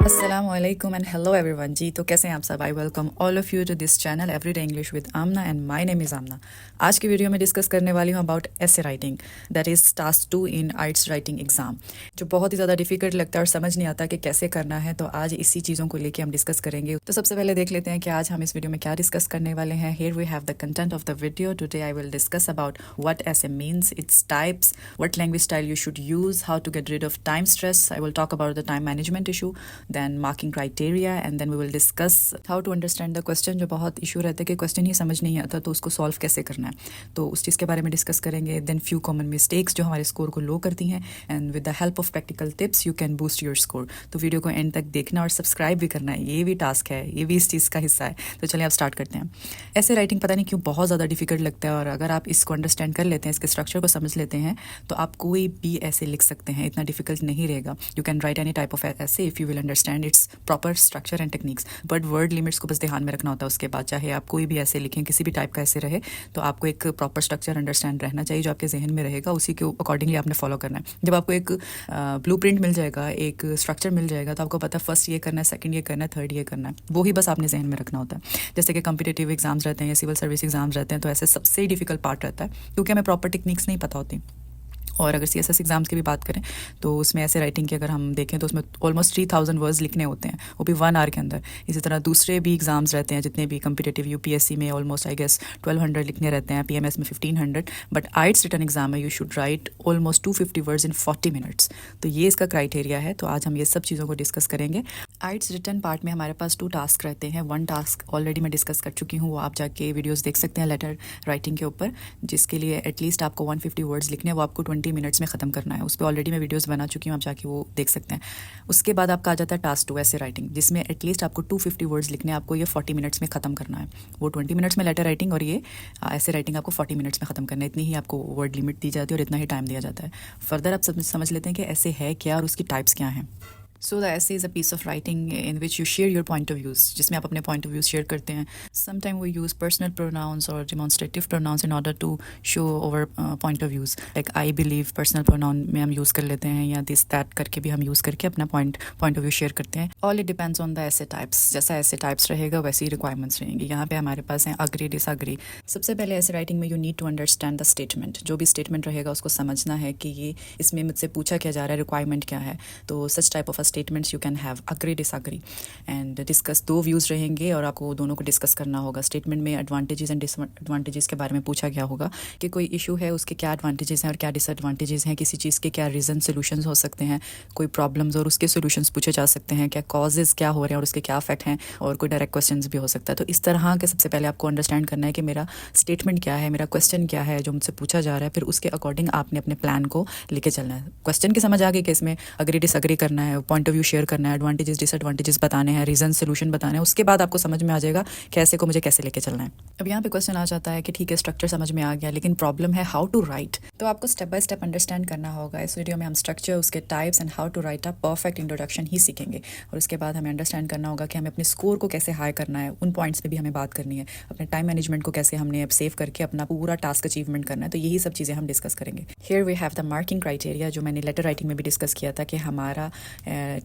Assalamualaikum and hello everyone जी। तो कैसे हैं आप सब? I welcome all of you to this channel everyday English with Amna and my name is Amna. आज की वीडियो में डिस्कस करने वाली हूँ about essay writing, that is task 2 in IELTS writing exam, जो बहुत ही ज़्यादा डिफिकल्ट लगता है और समझ नहीं आता कि कैसे करना है। तो आज इसी चीज़ों को लेकर हम डिस्कस करेंगे। तो सबसे पहले देख लेते हैं कि आज हम इस वीडियो में क्या डिस्कस करने वाले हैं। Here we have the content of the video. Today I will discuss about what essay means, its types, what language style you should use, how to get rid of time stress. I will talk about the time management issue, then marking criteria, and then we will discuss how to understand the question। जो बहुत issue रहता है कि question ही समझ नहीं आता तो उसको सॉल्व कैसे करना है, तो उस चीज़ के बारे में डिस्कस करेंगे। देन फ्यू कॉमन मिस्टेक्स जो हमारे स्कोर को लो करती हैं, and with the help of practical tips you can boost your score. तो वीडियो को एंड तक देखना और सब्सक्राइब भी करना है, ये भी टास्क है, ये भी इस चीज़ का हिस्सा है। तो चलिए आप स्टार्ट करते हैं। ऐसे राइटिंग पता नहीं क्यों बहुत ज़्यादा डिफिकल्ट लगता है, और अगर आप इसको अंडरस्टैंड कर लेते हैं, इसके स्ट्रक्चर को समझ लेते हैं, तो आप कोई भी ऐसे लिख सकते हैं, इतना डिफिकल्ट नहीं रहेगा। You can write any type of essay if you will understand its proper structure and techniques. But word limits को बस ध्यान में रखना होता है। उसके बाद चाहे आप कोई भी ऐसे लिखें, किसी भी टाइप का ऐसे रहे, तो आपको एक प्रॉपर स्ट्रक्चर अंडरस्टैंड रहना चाहिए जो आपके जहन में रहेगा, उसी के अकॉर्डिंगली आपने फॉलो करना है। जब आपको एक ब्लूप्रिंट मिल जाएगा, एक स्ट्रक्चर मिल जाएगा, तो आपको पता है फर्स्ट ये करना है, सेकंड ये करना है, थर्ड ये करना है, वो ही बस आपने जहन में रखना होता है। जैसे कि कॉम्पिटिटिव एग्जाम्स रहते हैं या सिविल सर्विस एग्जाम्स रहते हैं, तो ऐसे सबसे डिफिकल्ट पार्ट रहता है क्योंकि हमें प्रॉपर टेक्निक्स नहीं पता होती। और अगर CSS एग्जाम्स की भी बात करें तो उसमें ऐसे राइटिंग की अगर हम देखें तो उसमें ऑलमोस्ट 3000 वर्ड्स लिखने होते हैं, वो भी 1 आवर के अंदर। इसी तरह दूसरे भी एग्जाम्स रहते हैं, जितने भी कम्पिटिटिव UPSC में ऑलमोस्ट आई गेस 1200 लिखने रहते हैं, PMS में 1500, बट आइट्स रिटन एग्जाम में you should write almost 250 words in 40 minutes. तो ये इसका क्राइटेरिया है। तो आज हम ये सब चीज़ों को डिस्कस करेंगे। आइट्स रिटन पार्ट में हमारे पास 2 टास्क रहते हैं। 1 टास्क ऑलरेडी मैं डिस्कस कर चुकी हूँ, वो आप जाके वीडियोज़ देख सकते हैं लेटर राइटिंग के ऊपर, जिसके लिए एटलीस्ट आपको 150 वर्ड्स लिखने हैं, वो आपको 20 मिनट्स में ख़त्म करना है। उस पर ऑलरेडी मैं वीडियोस बना चुकी हूँ, आप जाके वो देख सकते हैं। उसके बाद आपका आ जाता है टास्क 2 ऐसे राइटिंग, जिसमें एटलीस्ट आपको 250 वर्ड्स लिखने हैं, आपको ये 40 मिनट्स में ख़त्म करना है। वो 20 मिनट्स में लेटर राइटिंग, और ये ऐसे राइटिंग आपको 40 मिनट्स में ख़त्म करना है। इतनी ही आपको वर्ड लिमिट दी जाती है और इतना ही टाइम दिया जाता है। फर्दर आप समझ लेते हैं कि ऐसे है क्या और उसकी टाइप्स क्या हैं। So the essay is a piece of writing in which you share your point of views, जिसमें आप अपने point of views share करते हैं। Sometimes we use personal pronouns or demonstrative pronouns in order to show our point of views. Like I believe personal pronoun में हम use कर लेते हैं, या this that करके भी हम use करके अपना point of view share करते हैं। All it depends on the essay types। जैसा essay types रहेगा वैसी ही requirements रहेंगी। यहाँ पे हमारे पास हैं agree, disagree। सबसे पहले essay writing में you need to understand the statement। जो भी statement रहेगा उसको समझना है कि ये इसमें मुझसे पूछा क्या जा रहा है, requirement क्या है। तो such type of a statements you can have agree, disagree and discuss। 2 views रहेंगे और आपको दोनों को डिस्कस करना होगा। स्टेटमेंट में एडवांटेजेस एंड डिसएडवांटेजेस के बारे में पूछा गया होगा कि कोई इशू है, उसके क्या एडवांटेजेस हैं और क्या डिसएडवांटेजेस हैं, किसी चीज़ के क्या रीज़न सोल्यूशंस हो सकते हैं, कोई प्रॉब्लम्स और उसके सोल्यूशंस पूछे जा सकते हैं, क्या कॉजेज़ क्या हो रहे हैं और उसके क्या इफेक्ट हैं, और कोई डायरेक्ट क्वेश्चंस भी हो सकता है। तो इस तरह के सबसे पहले आपको अंडरस्टैंड करना है कि मेरा स्टेटमेंट क्या है, मेरा क्वेश्चन क्या है जो मुझसे पूछा जा रहा है, फिर उसके अकॉर्डिंग आपने अपने प्लान को लेके चलना है। क्वेश्चन की समझ आ गई कि इसमें अग्री डिसअग्री करना है, पॉइंट ऑफ व्यू शेयर करना है, एडवांटेजेस डिसएडवांटेजेस बताने हैं, रीजन सोल्यूशन बताने हैं। उसके बाद आपको समझ में आ जाएगा कैसे को मुझे कैसे लेके चलना है। अब यहाँ पे क्वेश्चन आ जाता है कि ठीक है स्ट्रक्चर समझ में आ गया, लेकिन प्रॉब्लम है हाउ टू राइट। तो आपको स्टेप बाय स्टेप अंडरस्टैंड करना होगा। इस वीडियो में हम स्ट्रक्चर, उसके types and how to write a perfect introduction ही सीखेंगे, और उसके बाद हमें अंडरस्टैंड करना होगा कि हमें अपने स्कोर को कैसे हाई करना है। उन पॉइंट्स पे भी हमें बात करनी है। अपने टाइम मैनेजमेंट को कैसे हमने अब सेव करके अपना पूरा टास्क अचीवमेंट करना है। तो यही सब चीज़ें हम डिस्कस करेंगे। Here we have the marking criteria, जो मैंने लेटर राइटिंग में भी डिस्कस किया था कि हमारा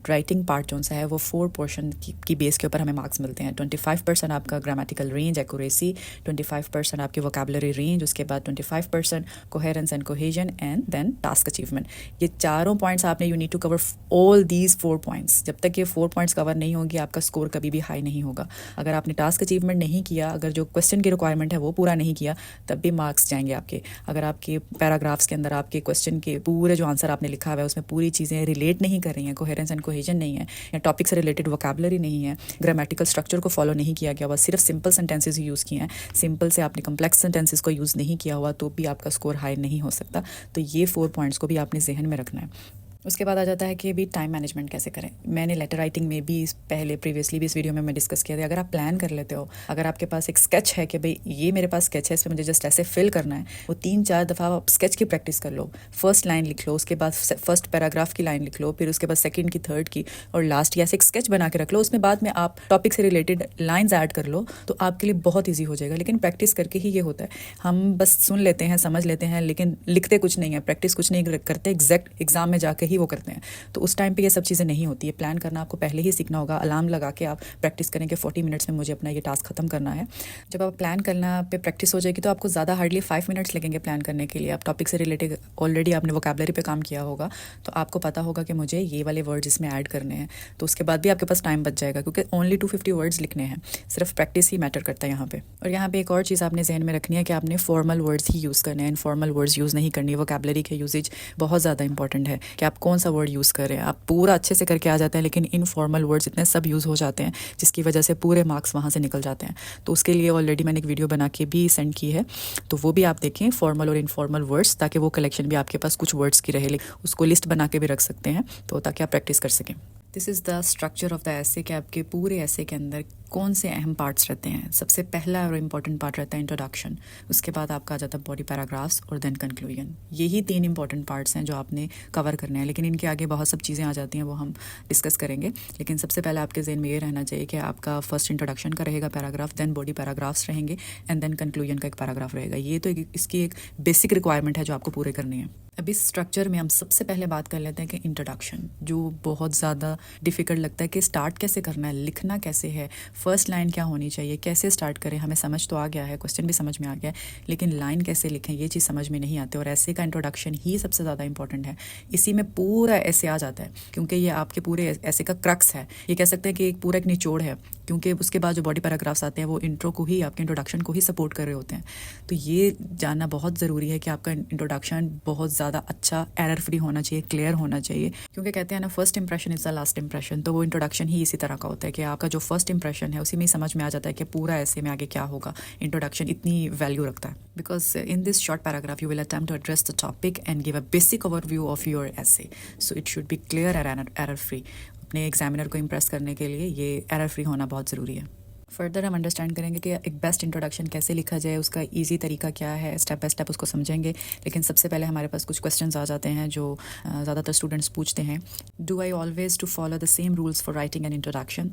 राइटिंग पार्ट जो सा है वो 4 पोर्शन की बेस के ऊपर हमें मार्क्स मिलते हैं। 25% आपका ग्रामेटिकल रेंज, एक्यूरेसी, 25% आपकी वोकैबुलरी रेंज, उसके बाद 25% coherence and cohesion, and then task achievement. ये चारों पॉइंट्स आपने you need to cover all these 4 points. जब तक ये 4 पॉइंट्स कवर नहीं होंगी आपका स्कोर कभी भी हाई नहीं होगा। अगर आपने टास्क अचीवमेंट नहीं किया, अगर जो क्वेश्चन की रिक्वायरमेंट है वो पूरा नहीं किया, तब भी मार्क्स जाएंगे आपके। अगर आपके पैराग्राफ्स के अंदर आपके क्वेश्चन के पूरे जो आंसर आपने लिखा हुआ है उसमें पूरी चीज़ें रिलेट नहीं कर रही हैं, कोहेरेंस एंड कोहेजन नहीं है, या टॉपिक से रिलेटेड वोकैबुलरी नहीं है, ग्रामेटिकल स्ट्रक्चर को फॉलो नहीं किया गया हुआ, सिर्फ सिंपल सेंटेंसेस ही यूज़ किए हैं, सिंपल से आपने कम्प्लेक्स सेंटेंसेस को यूज़ नहीं किया हुआ, तो भी आपका स्कोर हाई नहीं हो सकता। तो ये 4 पॉइंट्स को भी आपने जहन में रखना है। उसके बाद आ जाता है कि भी टाइम मैनेजमेंट कैसे करें। मैंने लेटर राइटिंग में भी पहले प्रीवियसली भी इस वीडियो में मैं डिस्कस किया था। अगर आप प्लान कर लेते हो, अगर आपके पास एक स्केच है कि भाई ये मेरे पास स्केच है, इसमें मुझे जस्ट ऐसे फिल करना है, वो 3-4 दफ़ा आप स्केच की प्रैक्टिस कर लो। फर्स्ट लाइन लिख लो, उसके बाद फर्स्ट पैराग्राफ की लाइन लिख लो, फिर उसके बाद सेकंड की, थर्ड की, और लास्ट की। ऐसे एक स्केच बना के रख लो, उसमें बाद में आप टॉपिक से रिलेटेड लाइन्स ऐड कर लो, तो आपके लिए बहुत ईजी हो जाएगा। लेकिन प्रैक्टिस करके ही ये होता है। हम बस सुन लेते हैं, समझ लेते हैं, लेकिन लिखते कुछ नहीं है, प्रैक्टिस कुछ नहीं करते, एग्जैक्ट एग्जाम में जाके ही वो करते हैं। तो उस टाइम पे ये सब चीज़ें नहीं होती है। प्लान करना आपको पहले ही सीखना होगा। अलार्म लगा के आप प्रैक्टिस करें कि 40 मिनट्स में मुझे अपना ये टास्क खत्म करना है। जब आप प्लान करना पे प्रैक्टिस हो जाएगी तो आपको ज़्यादा हार्डली 5 मिनट्स लगेंगे प्लान करने के लिए। आप टॉपिक से रिलेटेड ऑलरेडी आपने वोकैबुलरी पे काम किया होगा, तो आपको पता होगा कि मुझे ये वाले वर्ड्स इसमें ऐड करने हैं। तो उसके बाद भी आपके पास टाइम बच जाएगा, क्योंकि ओनली 250 वर्ड्स लिखने हैं। सिर्फ प्रैक्टिस ही मैटर करता है यहाँ पे। और यहाँ पे एक और चीज़ आपने जहन में रखनी है कि आपने फॉर्मल वर्ड्स ही यूज़ करने हैं, इनफॉर्मल वर्ड्स यूज़ नहीं करनी। वोकैबुलरी के यूजेज बहुत ज़्यादा इंपॉर्टेंट है कि आप कौन सा वर्ड यूज़ कर रहे हैं। आप पूरा अच्छे से करके आ जाते हैं, लेकिन इनफॉर्मल वर्ड्स इतने सब यूज़ हो जाते हैं जिसकी वजह से पूरे मार्क्स वहाँ से निकल जाते हैं। तो उसके लिए ऑलरेडी मैंने एक वीडियो बना के भी सेंड की है, तो वो भी आप देखें, फॉर्मल और इनफॉर्मल वर्ड्स, ताकि वो कलेक्शन भी आपके पास कुछ वर्ड्स की रहे। उसको लिस्ट बना के भी रख सकते हैं, तो ताकि आप प्रैक्टिस कर सकें। This is the structure of the ऐसे कि आपके पूरे ऐसे के अंदर कौन से अहम पार्ट्स रहते हैं। सबसे पहला और इम्पॉर्टेंट पार्ट रहता है इंट्रोडक्शन। उसके बाद आपका आ जाता है बॉडी पैराग्राफ्स और देन कंक्लूजन। यही 3 इंपॉर्टेंट पार्ट्स हैं जो आपने कवर करने हैं, लेकिन इनके आगे बहुत सब चीज़ें आ जाती हैं, वो हम डिस्कस करेंगे। लेकिन सबसे पहले आपके ज़हन में ये रहना चाहिए कि आपका फर्स्ट इंट्रोडक्शन का रहेगा पैराग्राफ, देन बॉडी पैराग्राफ्स रहेंगे, एंड देन कंक्लूजन का एक पैराग्राफ रहेगा। ये तो इसकी एक बेसिक रिक्वायरमेंट है जो आपको पूरे करनी है। अब इस स्ट्रक्चर में हम सबसे पहले बात कर लेते हैं कि इंट्रोडक्शन, जो बहुत ज़्यादा डिफ़िकल्ट लगता है कि स्टार्ट कैसे करना है, लिखना कैसे है, फर्स्ट लाइन क्या होनी चाहिए, कैसे स्टार्ट करें। हमें समझ तो आ गया है, क्वेश्चन भी समझ में आ गया है, लेकिन लाइन कैसे लिखें ये चीज़ समझ में नहीं आती। और ऐसे का इंट्रोडक्शन ही सबसे ज़्यादा इंपॉर्टेंट है। इसी में पूरा ऐसे आ जाता है, क्योंकि ये आपके पूरे ऐसे का क्रक्स है। ये कह सकते हैं कि एक पूरा एक निचोड़ है, क्योंकि उसके बाद जो बॉडी पैराग्राफ्स आते हैं वो इंट्रो को ही, आपके इंट्रोडक्शन को ही सपोर्ट कर रहे होते हैं। तो ये जानना बहुत ज़रूरी है कि आपका इंट्रोडक्शन बहुत ज़्यादा अच्छा, एरर फ्री होना चाहिए, क्लियर होना चाहिए। क्योंकि कहते हैं ना, first impression is the last impression. तो वो इंट्रोडक्शन ही इसी तरह का होता है कि आपका जो फर्स्ट इंप्रेशन है उसी में समझ में आ जाता है कि पूरा ऐसे में आगे क्या होगा। इंट्रोडक्शन इतनी वैल्यू रखता है, because in this short paragraph you will attempt to address the topic and give a basic overview of your essay. So it should be clear and error free. अपने एग्जामिनर को impress करने के लिए ये error free होना बहुत ज़रूरी है। फर्दर हम अंडरस्टैंड करेंगे कि एक बेस्ट इंट्रोडक्शन कैसे लिखा जाए, उसका इजी तरीका क्या है, स्टेप बाय स्टेप उसको समझेंगे। लेकिन सबसे पहले हमारे पास कुछ क्वेश्चंस आ जाते हैं जो ज़्यादातर स्टूडेंट्स पूछते हैं। Do I always to follow the same rules for writing an introduction?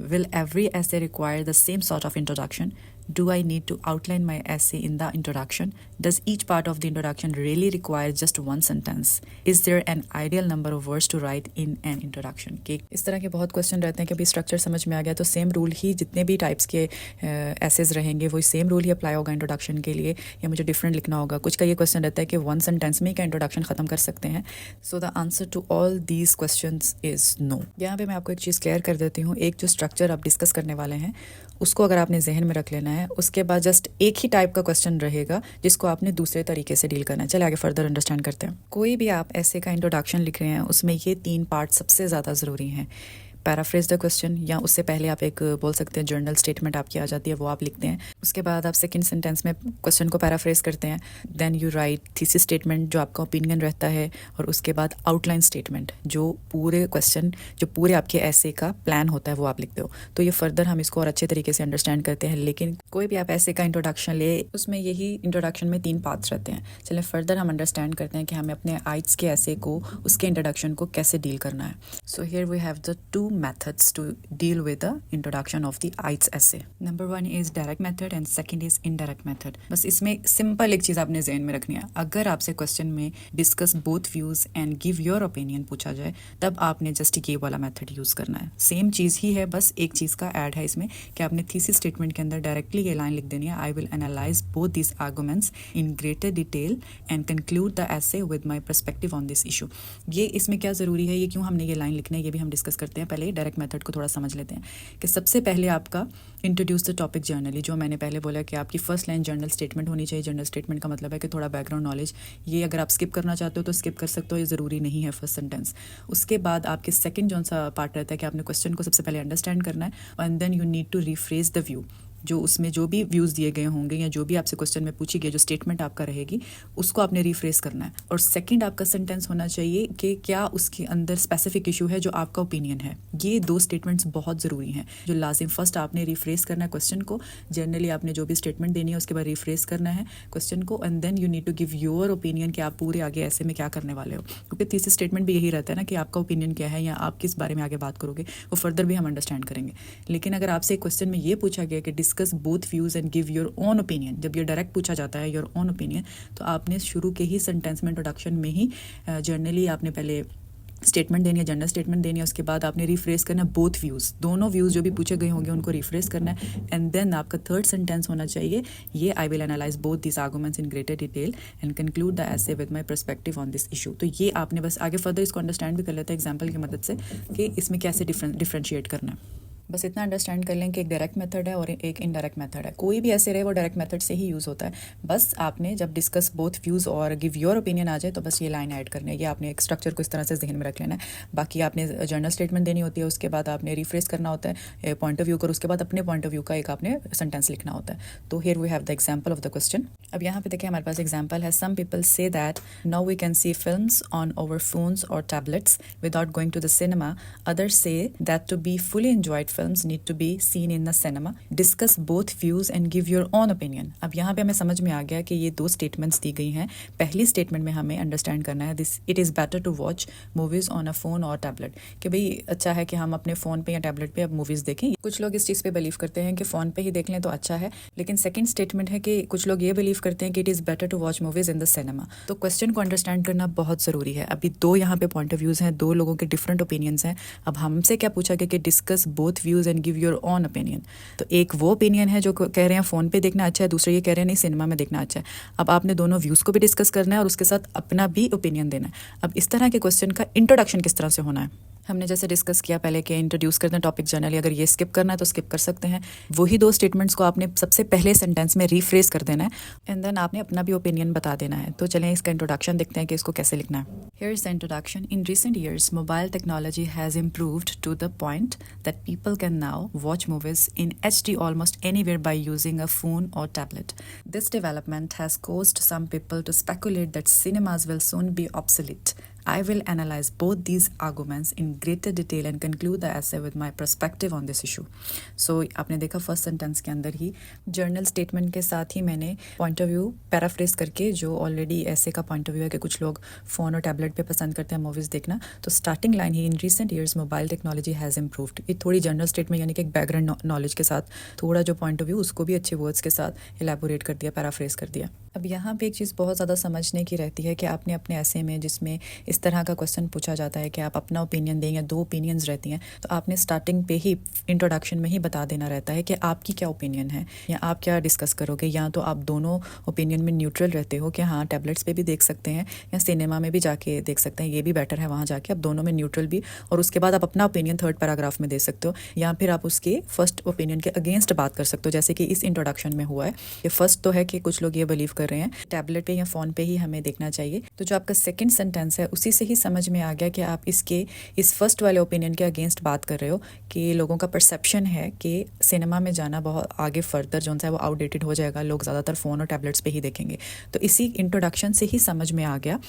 Will every essay require the same sort of introduction? Do I need to outline my essay in the introduction? Does each part of the introduction really require just one sentence? Is there an ideal number of words to write in an introduction? कि इस तरह के बहुत question रहते हैं कि अभी structure समझ में आ गया तो सेम रूल ही, जितने भी टाइप्स के एसेज रहेंगे वही सेम रूल ही अप्लाई होगा इंट्रोडक्शन के लिए, या मुझे डिफरेंट लिखना होगा। कुछ का ये क्वेश्चन रहता है कि 1 सेंटेंस में क्या इंट्रोडक्शन ख़त्म कर सकते हैं। So the answer to all these questions is no. यहाँ पे मैं आपको एक चीज़ क्लियर कर देती हूँ। एक जो स्ट्रक्चर आप डिस्कस करने वाले हैं उसको अगर आपने जहन में रख लेना है, उसके बाद जस्ट एक ही टाइप का क्वेश्चन रहेगा जिसको आपने दूसरे तरीके से डील करना है। चलिए आगे फर्दर अंडरस्टैंड करते हैं। कोई भी आप ऐसे का इंट्रोडक्शन लिख रहे हैं उसमें ये 3 पार्ट सबसे ज़्यादा ज़रूरी हैं। पैराफ्रेज द क्वेश्चन, या उससे पहले आप एक बोल सकते हैं जर्नल स्टेटमेंट आपकी आ जाती है, वो आप लिखते हैं। उसके बाद आप सेकंड सेंटेंस में क्वेश्चन को पैराफ्रेज करते हैं। Then you write thesis statement जो आपका ओपिनियन रहता है, और उसके बाद आउटलाइन स्टेटमेंट जो पूरे क्वेश्चन, जो पूरे आपके ऐसे का प्लान होता है वो आप लिखते हो। तो ये फर्दर हम इसको और अच्छे तरीके से अंडरस्टैंड करते हैं। लेकिन कोई भी आप ऐसे का इंट्रोडक्शन ले, उसमें यही इंट्रोडक्शन में 3 पार्ट्स रहते हैं। चलिए फर्दर हम अंडरस्टैंड करते हैं कि हमें अपने आइट्स के ऐसे को, उसके इंट्रोडक्शन को कैसे डील करना है। So here we have the 2 methods to deal with the introduction of the IELTS essay. Number 1 is direct method and second is indirect method. बस इसमें सिंपल एक चीज़ आपने जहन में रखनी है। अगर आपसे क्वेश्चन में discuss both views and give your opinion पूछा जाए, तब आपने जस्ट ये वाला मेथड यूज़ करना है। सेम चीज़ ही है, बस एक चीज़ का ऐड है इसमें कि आपने थीसिस स्टेटमेंट के अंदर डायरेक्टली ये लाइन लिख देनी है, I will analyse both this arguments in greater detail and conclude the essay with my perspective on this issue. ये इसमें क्या ज़रूरी है, ये क्यों हमने ये लाइन लिखना है, ये भी हम डिस्कस करते हैं। पहले डायरेक्ट मेथड को थोड़ा समझ लेते हैं कि सबसे पहले आपका इंट्रोड्यूस द टॉपिक जर्नली, जो मैंने पहले बोला कि आपकी फर्स्ट लाइन जर्नल स्टेटमेंट होनी चाहिए। जर्नल स्टेटमेंट का मतलब है कि थोड़ा बैकग्राउंड नॉलेज, ये अगर आप स्किप करना चाहते हो तो स्किप कर सकते हो, ये ज़रूरी नहीं है फर्स्ट सेंटेंस। उसके बाद आपके सेकंड जो सा पार्ट रहता है कि आपने क्वेश्चन को सबसे पहले अंडरस्टैंड करना है, and then you need to rephrase the view. जो उसमें जो भी व्यूज़ दिए गए होंगे या जो भी आपसे क्वेश्चन में पूछी गई जो स्टेटमेंट आपका रहेगी, उसको आपने रिफ्रेस करना है। और सेकंड आपका सेंटेंस होना चाहिए कि क्या उसके अंदर स्पेसिफिक इशू है जो आपका ओपिनियन है। ये 2 स्टेटमेंट्स बहुत ज़रूरी हैं जो लाजिम। फर्स्ट आपने रिफ्रेस करना है क्वेश्चन को, जनरली आपने जो भी स्टेटमेंट देनी है उसके बाद रिफ्रेस करना है क्वेश्चन को, and then you need to give your opinion कि आप पूरे आगे ऐसे में क्या करने वाले हो। क्योंकि तीसरी स्टेटमेंट भी यही रहता है ना कि आपका ओपिनियन क्या है या आप किस बारे में आगे बात करोगे, वो फर्दर भी हम अंडरस्टैंड करेंगे। लेकिन अगर आपसे क्वेश्चन में ये पूछा गया कि discuss both views and give your own opinion, जब ये डायरेक्ट पूछा जाता है योर ओन ओपिनियन, तो आपने शुरू के ही सेंटेंस में इंट्रोडक्शन में ही जनरली आपने पहले स्टेटमेंट देनी है, जनरल स्टेटमेंट देनी है, उसके बाद आपने रिफ्रेस करना है बोथ व्यूज़, दोनों व्यूज़ जो भी पूछे गए होंगे उनको रिफ्रेस करना है, एंड देन आपका थर्ड सेंटेंस होना चाहिए ये I will analyse both this arguments in greater detail and conclude the essay with my perspective on this issue. तो ये आपने बस आगे फर्दर इसको अंडरस्टैंड भी कर लेते हैं एग्जाम्पल की मदद से कि इसमें कैसे डिफ्रेंशिएट करना है। बस इतना अंडरस्टैंड कर लें कि एक डायरेक्ट मेथड है और एक इनडायरेक्ट मेथड है। कोई भी ऐसे रहे वो डायरेक्ट मेथड से ही यूज़ होता है। बस आपने जब डिस्कस बोथ व्यूज़ और गिव योर ओपिनियन आ जाए तो बस ये लाइन ऐड करनी है, ये आपने एक स्ट्रक्चर को इस तरह से जहन में रख लेना है। बाकी आपने जनरल स्टेटमेंट देनी होती है, उसके बाद आपने रिफ्रेस करना होता है पॉइंट ऑफ व्यू कर, उसके बाद अपने पॉइंट ऑफ व्यू का एक आपने सेंटेंस लिखना होता है। तो here we have the example of the question. अब यहाँ पे देखिए हमारे पास एग्जाम्पल है, some people say that now we can see films on our phones और tablets without going to the cinema, others say that to be fully enjoyed films need to be seen in the cinema, discuss both views and give your own opinion। अब यहाँ पे हमें समझ में आ गया कि ये दो स्टेटमेंट्स दी गई हैं। पहली स्टेटमेंट में हमें अंडरस्टैंड करना है this it is better to watch movies on a phone और टैबलेट, कि भाई अच्छा है कि हम अपने फ़ोन पे या टैबलेट पे अब मूवीज़ देखें। कुछ लोग इस चीज़ पे बिलीव करते हैं कि फ़ोन पे ही देख लें तो अच्छा है, लेकिन सेकंड स्टेटमेंट है कि कुछ लोग ये बिलीव करते हैं कि it is better to watch movies in the cinema. तो क्वेश्चन को अंडरस्टैंड करना बहुत ज़रूरी है। अभी दो यहाँ पे पॉइंट ऑफ व्यूज़ हैं, दो लोगों के डिफरेंट ओपिनियंस हैं। अब हमसे क्या पूछा गया कि discuss both views and give your on opinion. तो एक वो ओपिनियन है जो कह रहे हैं फ़ोन पे देखना अच्छा है, दूसरे ये कह रहे हैं नहीं सिनेमा में देखना अच्छा है। अब आपने दोनों व्यूज़ को भी डिस्कस करना है और उसके साथ अपना भी ओपिनियन देना है। अब इस तरह के क्वेश्चन का इंट्रोडक्शन किस तरह से होना है, हमने जैसे डिस्कस किया पहले कि इंट्रोड्यूस करते हैं टॉपिक जनरली, अगर ये स्किप करना है तो स्किप कर सकते हैं। वही दो स्टेटमेंट्स को आपने सबसे पहले सेंटेंस में रिफ्रेस कर देना है एंड देन आपने अपना भी ओपिनियन बता देना है। तो चलें इसका इंट्रोडक्शन देखते हैं कि इसको कैसे लिखना है। Here is the introduction. In recent years mobile technology has improved to the point that people can now watch movies in HD almost anywhere by using a phone or tablet. This development has caused some people to speculate that cinemas will soon be obsolete. I will analyze both these arguments in greater detail and conclude the essay with my perspective on this issue. So आपने देखा first sentence के अंदर ही journal statement के साथ ही मैंने point of view paraphrase करके, जो already ऐसे का पॉइंट ऑफ व्यू है कि कुछ लोग फ़ोन और टैबलेट पे पसंद करते हैं मूवीज़ देखना, तो starting line he in recent years mobile technology has improved, ये थोड़ी जनरल स्टेटमेंट यानी कि एक बैकग्राउंड नॉलेज के साथ थोड़ा जो पॉइंट ऑफ व्यू उसको भी अच्छे वर्ड्स के साथ एलैबोरेट कर दिया, पैराफ्रेज कर दिया। अब यहाँ पे एक चीज़ बहुत ज़्यादा समझने की रहती है कि आपने अपने ऐसे में जिसमें इस तरह का क्वेश्चन पूछा जाता है कि आप अपना ओपिनियन दें या दो ओपिनियंस रहती हैं, तो आपने स्टार्टिंग पे ही इंट्रोडक्शन में ही बता देना रहता है कि आपकी क्या ओपिनियन है या आप क्या डिस्कस करोगे। या तो आप दोनों ओपिनियन में न्यूट्रल रहते हो कि हाँ टैबलेट्स पे भी देख सकते हैं या सिनेमा में भी जाके देख सकते हैं, ये भी बेटर है वहाँ जाके, आप दोनों में न्यूट्रल भी, और उसके बाद आप अपना ओपिनियन थर्ड पैराग्राफ में दे सकते हो, या फिर आप उसके फर्स्ट ओपिनियन के अगेंस्ट बात कर सकते हो, जैसे कि इस इंट्रोडक्शन में हुआ है। ये फर्स्ट तो है कि कुछ लोग ये बिलीव कर रहे हैं टैबलेट पे या फ़ोन पे ही हमें देखना चाहिए। तो जो आपका सेकंड सेंटेंस है उसी से ही समझ में आ गया कि आप इस फर्स्ट वाले ओपिनियन के अगेंस्ट बात कर रहे हो कि लोगों का परसेप्शन है कि सिनेमा में जाना बहुत आगे फर्दर जो है वो आउटडेटेड हो जाएगा, लोग ज़्यादातर फ़ोन और टैबलेट्स पे ही देखेंगे। तो इसी इंट्रोडक्शन से ही समझ में आ गया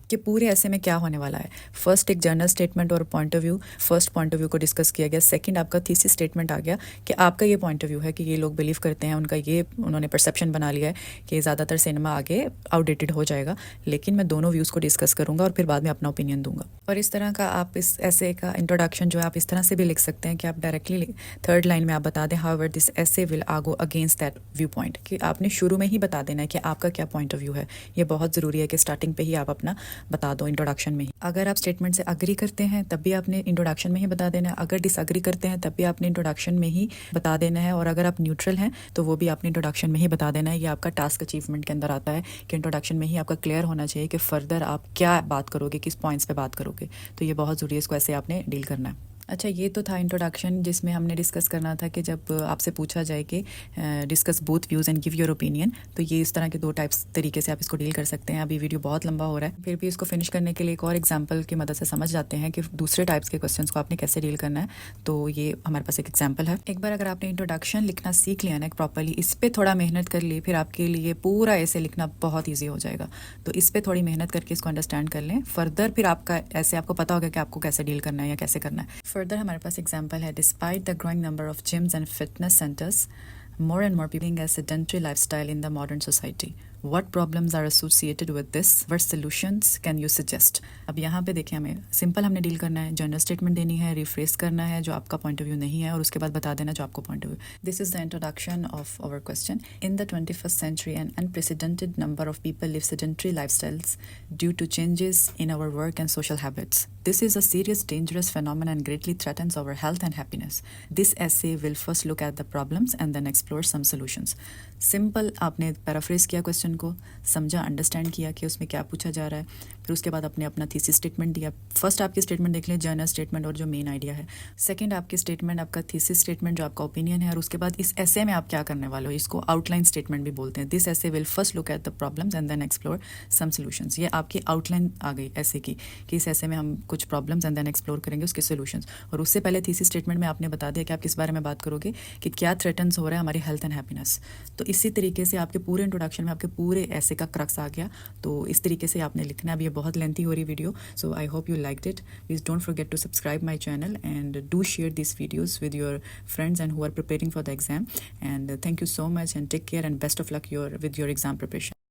कि पूरे ऐसे में क्या होने वाला है। फर्स्ट एक जर्नल स्टेटमेंट और point of view, first point of view को डिस्कस किया गया। सेकंड आपका थीसिस स्टेटमेंट आ गया कि आपका ये पॉइंट ऑफ व्यू है कि ये लोग बिलीव करते हैं, उनका ये उन्होंने परसेप्शन बना लिया है कि ज़्यादातर सिनेमा आगे आउटडेटेड हो जाएगा, लेकिन मैं दोनों व्यूज़ को डिस्कस करूँगा और फिर बाद में अपना ओपिनियन दूंगा। और इस तरह का आप इस ऐसे का इंट्रोडक्शन जो है आप इस तरह से भी लिख सकते हैं कि आप डायरेक्टली थर्ड लाइन में आप बता दें हाउएवर दिस ऐसे विल आगो अगेंस्ट दैट व्यू पॉइंट, कि आपने शुरू में ही बता देना है कि आपका क्या पॉइंट ऑफ व्यू है। ये बहुत ज़रूरी है कि स्टार्टिंग पे ही आप अपना बता दो इंट्रोडक्शन में ही। अगर आप स्टेटमेंट से अग्री करते हैं तब भी आपने इंट्रोडक्शन में ही बता देना है, अगर डिसअग्री करते हैं तब भी आपने इंट्रोडक्शन में ही बता देना है, और अगर आप न्यूट्रल हैं तो वो भी आपने इंट्रोडक्शन में ही बता देना है। ये आपका टास्क अचीवमेंट के अंदर आता है कि इंट्रोडक्शन में ही आपका क्लियर होना चाहिए कि फर्दर आप क्या बात करोगे, किस पॉइंट्स पे बात करोगे। तो ये बहुत ज़रूरी है, इसको ऐसे आपने डील करना है। अच्छा, ये तो था इंट्रोडक्शन जिसमें हमने डिस्कस करना था कि जब आपसे पूछा जाए कि discuss both views and give your opinion, तो ये इस तरह के दो टाइप्स तरीके से आप इसको डील कर सकते हैं। अभी वीडियो बहुत लंबा हो रहा है, फिर भी इसको फिनिश करने के लिए एक और एग्जांपल की मदद से समझ जाते हैं कि दूसरे टाइप्स के क्वेश्चंस को आपने कैसे डील करना है। तो ये हमारे पास एक एग्जाम्पल है। एक बार अगर आपने इंट्रोडक्शन लिखना सीख लिया ना प्रॉपरली, इस पर थोड़ा मेहनत कर ली, फिर आपके लिए पूरा ऐसे लिखना बहुत ईजी हो जाएगा। तो इस पर थोड़ी मेहनत करके इसको अंडरस्टैंड कर लें, फर्दर फिर आपका ऐसे आपको पता होगा कि आपको कैसे डील करना है या कैसे करना है। फर्दर हमारे पास एग्जाम्पल है, despite the growing number of gyms and fitness centers, more and more people living a sedentary lifestyle in the modern society. what problems are associated with this, what solutions can you suggest. अब यहाँ पे देखिए हमें simple हमने deal करना है, general statement देनी है, रिफ्रेस करना है जो आपका पॉइंट ऑफ व्यू नहीं है और उसके बाद बता देना जो आपको point of view. This is the introduction of our question. In the 21st century an unprecedented number of people live sedentary lifestyles due to changes in our work and social habits. This is a serious, dangerous phenomenon and greatly threatens our health and happiness. This essay will first look at the problems and then explore some solutions. Simple आपने paraphrase किया question को, समझा, understand किया कि उसमें क्या पूछा जा रहा है, फिर उसके बाद आपने अपना थीसिस स्टेटमेंट दिया. फर्स्ट आपकी स्टेटमेंट देख लें, जर्नल स्टेटमेंट और जो मेन आइडिया है. सेकंड आपकी स्टेटमेंट, आपका थीसिस स्टेटमेंट जो आपका ओपिनियन है, और उसके बाद इस ऐसे में आप क्या करने वाले हो, इसको आउटलाइन स्टेटमेंट भी बोलते हैं. This essay will first look at the problems and then explore some solutions. ये आपकी आउटलाइन आ गई ऐसे की कि इस ऐसे में हम कुछ प्रॉब्लम्स एंड देन एक्सप्लोर करेंगे उसके सॉल्यूशंस. और उससे पहले थीसिस स्टेटमेंट में आपने बता दिया कि आप किस बारे में बात करोगे, कि क्या थ्रेटन्स हो रहा है हमारी हेल्थ एंड हैप्पीनेस. तो इसी तरीके से आपके पूरे इंट्रोडक्शन में आपके पूरे ऐसे का क्रक्स आ गया. तो इस तरीके से आपने लिखना है. अब ये बहुत लेंथी हो रही video, so I hope you liked it. Please don't forget to subscribe my channel and do share these videos with your friends and who are preparing for the exam. And thank you so much and take care and best of luck with your exam preparation.